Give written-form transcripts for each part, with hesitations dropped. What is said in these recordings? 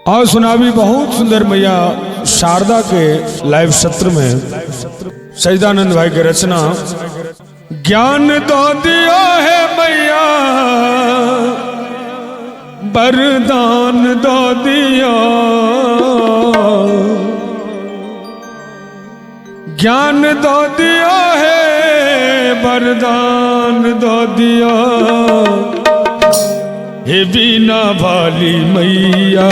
और सुनावी बहुत सुंदर मैया शारदा के लाइव सत्र में सैदानंद भाई की रचना। ज्ञान दो दिया है मैया वरदान दो दिया, ज्ञान दो दिया है वरदान दो दिया, हे बीना वाली मैया।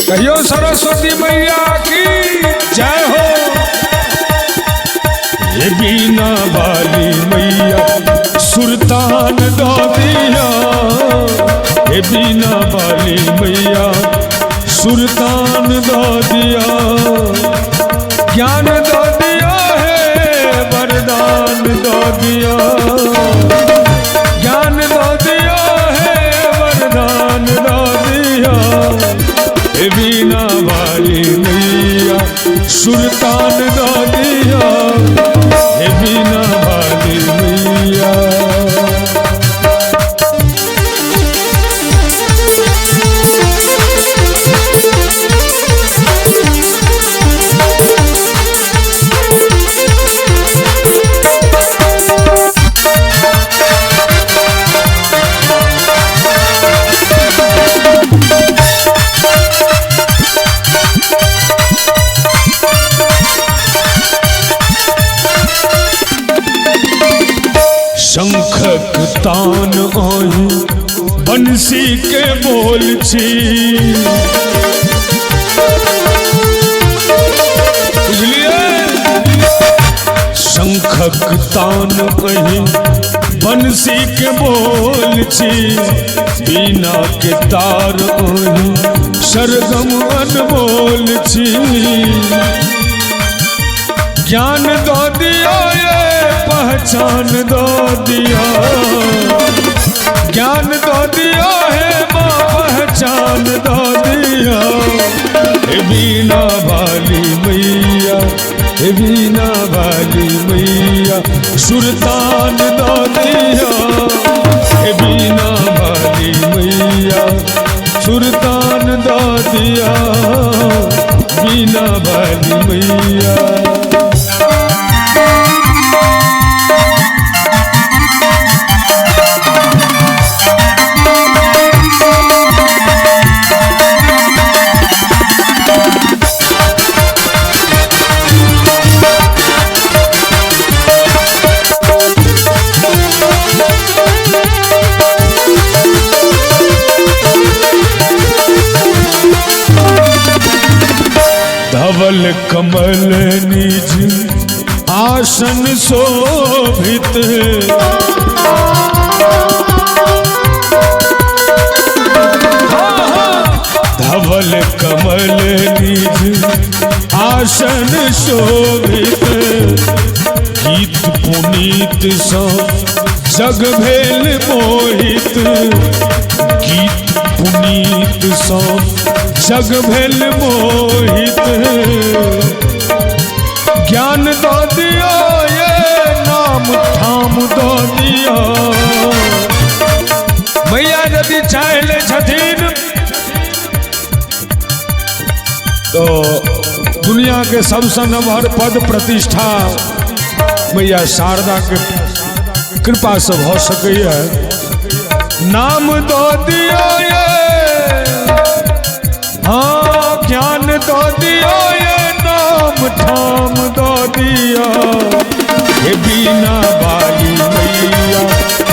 कहियो सरस्वती मैया की जय हो। हे बीना वाली मैया सुल्तान दो दिया, हे बीना वाली मैया सुल्तान दो दिया, ज्ञान दो दिया है वरदान दो दिया, ज्ञान दो दिया है वरदान दो दिया, हे बीना वाली मैया सुल्तान दो दिया, हे बीना वाली मैया। शंखक तान आई बंसी के बोल छी, बुझलिए। शंखक तान आई बंसी के बोल छी, बीना के तार आई सरगम अनमोल छी, ज्ञान दो दिया पहचान दो दिया, ज्ञान दो दिया है माँ पहचान दो दिया, हे बीना वाली मैया, हे बीना वाली मैया सुल्तान दो दिया, हे बीना वाली मैया सुल्तान दो दिया, बीना वाली मैया। धवल कमल निज आसन शोभित, धवल कमल निज आसन शोभित, गीत पुनीत सा जग भेल मोहित, गीत पुनीत सा जग भेल मोहित, ज्ञान दो दिया ये नाम ठाम दो दिया, मैया यदि चाहले छथिन तो दुनिया के सबसे नम्हर पद प्रतिष्ठा मैया शारदा के कृपा से हो सके है। नाम दो दिया ये, हाँ ज्ञान दो दिया ये नाम ठाम दो दिया, हे बीना वाली मैया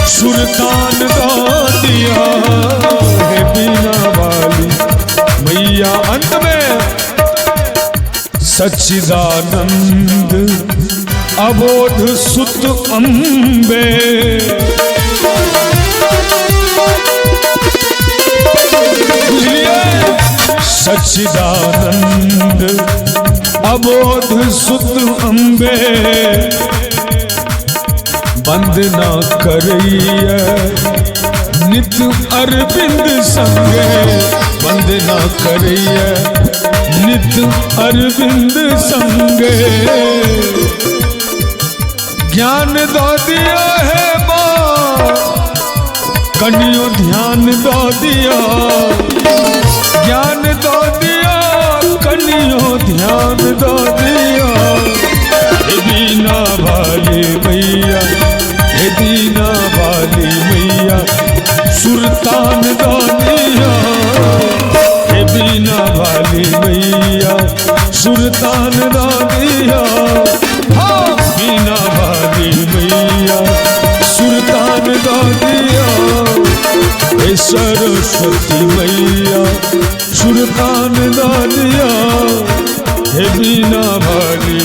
सुल्तान दो दिया, हे बीना वाली मैया। अंत में सच्चिदानंद अबोध सुत अम्बे, सच्चिदानंद अबोध सुत अम्बे, वंदना करैया नित अरविंद संगे, वंदना करैया नित अरविंद संगे, ज्ञान दो दिया है माँ कनियो ध्यान दो दिया, हे बीना वाली मैया सुल्तान दानिया, हे बीना वाली मैया सुल्तान दानिया, बीना वाली मैया सुल्तान दानिया, हे सरस्वती मैया सुल्तान दानिया, हे बीना वाली